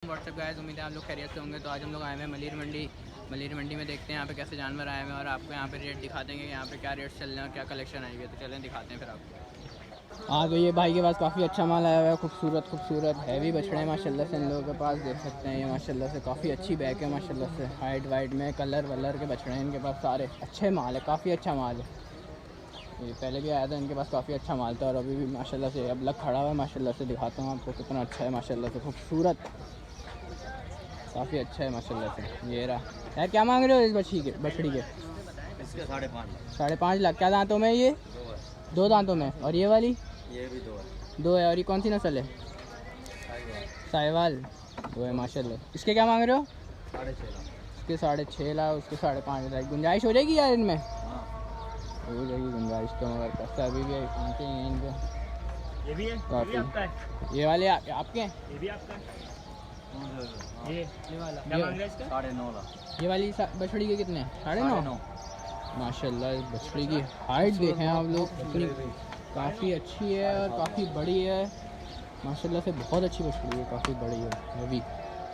WhatsApp guys, उम्मीद है आप लोग खैरियत से होंगे। तो आज हम लोग आए हुए हैं मलीर मंडी में। देखते हैं यहाँ पे कैसे जानवर आए हुए हैं और आपको यहाँ पे रेट दिखा देंगे, यहाँ पे क्या रेट चल रहे हैं और क्या कलेक्शन आई हुई है। तो चलें दिखाते हैं फिर आपको। हाँ, तो ये भाई के पास काफ़ी अच्छा माल आया हुआ है, खूबसूरत हैवी बछड़े हैं माशाल्लाह से इन लोगों के पास। देख सकते हैं ये माशाल्लाह से काफ़ी अच्छी बैक है माशाल्लाह से, हाइट वाइट में कलर वलर के बछड़े हैं इनके पास सारे। अच्छे माल है, काफ़ी अच्छा माल है। ये पहले भी आया था इनके पास, काफ़ी अच्छा माल था और अभी भी माशाल्लाह से अब लग खड़ा हुआ है माशाल्लाह से। दिखाता हूँ आपको कितना अच्छा है माशाल्लाह से, खूबसूरत काफ़ी अच्छा है माशाल्लाह से। ये रहा यार, क्या मांग रहे हो इस बछड़ी के? इसके 5.5 5.5 लाख। क्या दांतों में ये? 2 दांतों में। और ये वाली? ये भी 2 है। 2 है। और ये कौन सी नस्ल है? साहिवाल। 2 है माशाल्लाह। इसके क्या मांग रहे हो? 6.5 लाख। इसके 6.5 लाख, उसके 5.5 लाख। गुंजाइश हो जाएगी यार इनमें? हाँ हो जाएगी गुंजाइश तो, मगर पैसा अभी भी उनके ही हैं इनके। ये भी है, काफ़ी। ये भी आपका है। ये वाले आपके हैं? ये भी आपका है। ये वाला क्या मांग रहे हैं इसका? 9.5 लाख। ये वाली बछड़ी के कितने हैं? 9.5 माशाल्लाह। इस बछड़ी की हाइट देखें आप लोग कितनी, काफ़ी अच्छी है और काफ़ी बड़ी है माशाल्लाह से। बहुत अच्छी बछड़ी है, काफ़ी बड़ी है। वो भी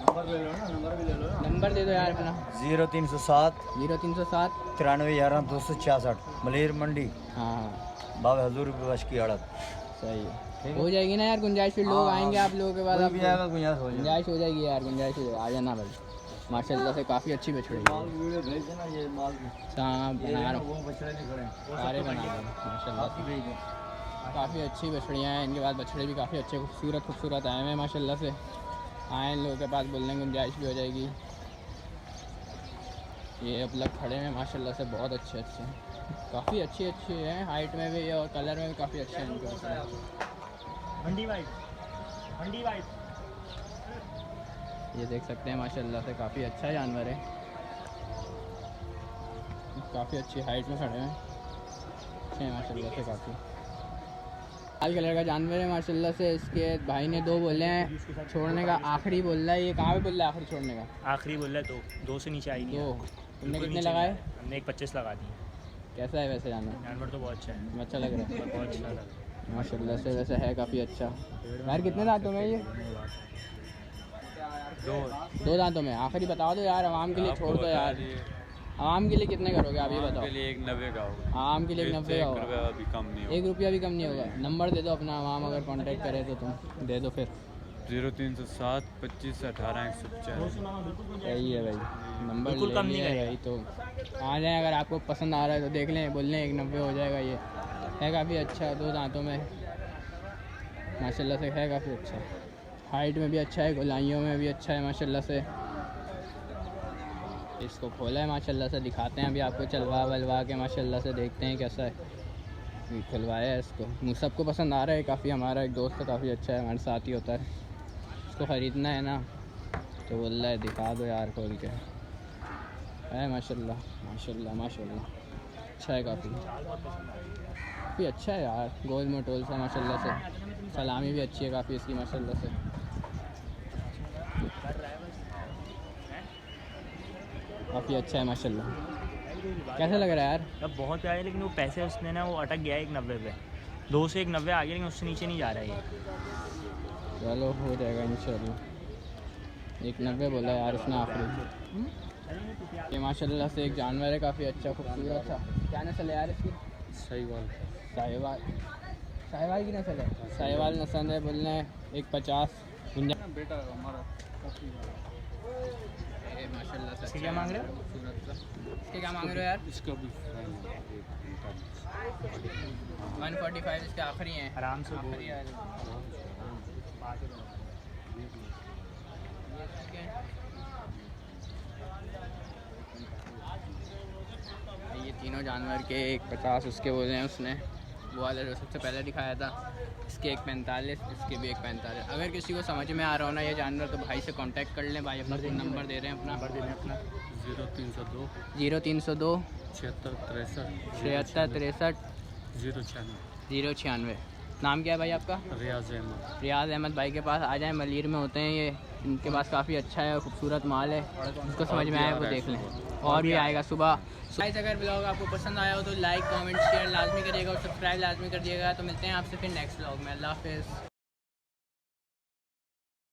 नंबर ले लो ना, नंबर भी ले लो ना। नंबर दे दो यार अपना। 0307 0307 93 11 266 मलेर मंडी। हाँ बाबा हजूर बश की अड़त। सही है, हो जाएगी ना यार गुंजाइश। फिर लोग आएंगे आप लोगों के बाद, कोई आप भी आएगा गुंजाइश हो जाएगी। गुंजाइश हो जाएगी यार, गुंजाइश हो जाएगी। आ जाना भाई, माशाल्लाह से काफ़ी अच्छी बछड़ी है। माल वीडियो भेज देना, ये माल हाँ बना रहा हूँ, वो बछड़े नहीं खड़े सारे बना रहे हैं माशाल्लाह से। भेज दो। काफ़ी अच्छी बछड़ियाँ हैं इनके पास। बछड़े भी काफ़ी अच्छे खूबसूरत आए हुए हैं माशाल्लाह से। आए इन लोगों के पास, बोलने की गुंजाइश भी हो जाएगी। ये अब लग खड़े हैं माशाल्लाह से, बहुत अच्छे हैं, काफ़ी अच्छे हैं हाइट में भी और कलर में भी काफ़ी अच्छे हैं इनके पास। मंडी वाइट। ये देख सकते हैं माशाल्लाह से, काफ़ी अच्छा जानवर है, काफ़ी अच्छी हाइट में खड़े हैं, अच्छे हैं माशाल्लाह से काफ़ी। लाल कलर का जानवर है माशाल्लाह से। इसके भाई ने 2 बोले हैं छोड़ने का, आखिरी बोल रहा है। ये कहाँ पे बोल रहा है आखिरी छोड़ने का? आखिरी बोल रहा है 2 से नीचे आई नहीं। 2। तुमने कितने नीचे लगाए? नहीं, हमने 1.25 लगा दिए। कैसा है वैसे जानवर? जानवर तो बहुत अच्छा है, अच्छा लग रहा है बहुत अच्छा लगा। माशाल्लाह से, वैसे है काफ़ी अच्छा। यार कितने दांतों में ये? 2 दांतों में। आखिरी बता दो यार, आवाम के लिए छोड़ दो यार। आवाम के लिए कितने करोगे आप ये बताओ? 1.90 का होगा। आवाम के लिए 1.90 का होगा। भी कम नहीं 1 रुपया भी कम नहीं होगा। नंबर दे दो अपना, आवाम अगर कांटेक्ट करे तो तुम दे दो फिर। 0307 25 18 104। यही है भाई नंबर, बिल्कुल कम नहीं है करेगा। भाई। तो आ जाएं, अगर आपको पसंद आ रहा है तो देख लें, बोल लें 1.90 हो जाएगा। ये है काफ़ी अच्छा, 2 दांतों में माशाल्लाह से है, काफ़ी अच्छा। हाइट में भी अच्छा है, गोलाइयों में भी अच्छा है माशाल्लाह से। इसको खोला है माशाल्लाह से, दिखाते हैं अभी आपको चलवा वलवा के माशाल्लाह से, देखते हैं कैसा है। खुलवाया है इसको, मुझे सबको पसंद आ रहा है काफ़ी। हमारा एक दोस्त है काफ़ी अच्छा है, हमारे साथ ही होता है, उसको ख़रीदना है ना, तो बोल रहा है दिखा दो यार खोल के। है माशाल्लाह अच्छा है काफ़ी अच्छा है यार। गोल मोटोल सा माशाल्लाह से, सलामी भी अच्छी है काफ़ी इसकी माशाल्लाह से। काफ़ी अच्छा है माशाल्लाह। कैसा लग रहा है यार? अब बहुत प्यारे, लेकिन वो पैसे उसने ना वो अटक गया है 1.90 पे। 2 से 1.90 आ गया, लेकिन उससे नीचे नहीं जा रहा है ये। चलो हो जाएगा इंशाल्लाह। 1.90 बोला यार उसने आखिरी। ये माशाल्लाह से एक जानवर है काफ़ी अच्छा खूबसूरत सा। क्या नस्ल है यार इसकी? साहिवाल की नस्ल है। साहिवाल नस्ल है, बोलना है 1.50 बेटा हमारा माशाल्लाह से। इसके क्या मांग रहे हो? इसके क्या मांग रहे हो यार? इसका भी 145 इसके आखिरी हैं। आराम से बोल। आखिरी है। ये तीनों जानवर के 1.50 उसके बोले हैं उसने। वो वाला जो सबसे पहले दिखाया था, इसके 1.45, इसके भी 1.45। अगर किसी को समझ में आ रहा हो ना ये जानवर, तो भाई से कांटेक्ट कर लें। भाई अपना नंबर दे रहे हैं अपना। 0302 0302 76 63 096। नाम क्या है भाई आपका? रियाज अहमद भाई के पास आ जाएं, मलीर में होते हैं ये। इनके पास काफ़ी अच्छा है, खूबसूरत माल है, जिसको समझ में आए वो देख लें। और भी आएगा सुबह। गाइस अगर ब्लॉग आपको पसंद आया हो तो लाइक कमेंट शेयर लाजमी करिएगा और सब्सक्राइब लाजमी कर दिएगा। तो मिलते हैं आपसे फिर नेक्स्ट ब्लॉग में। अल्लाह हाफ़िज़।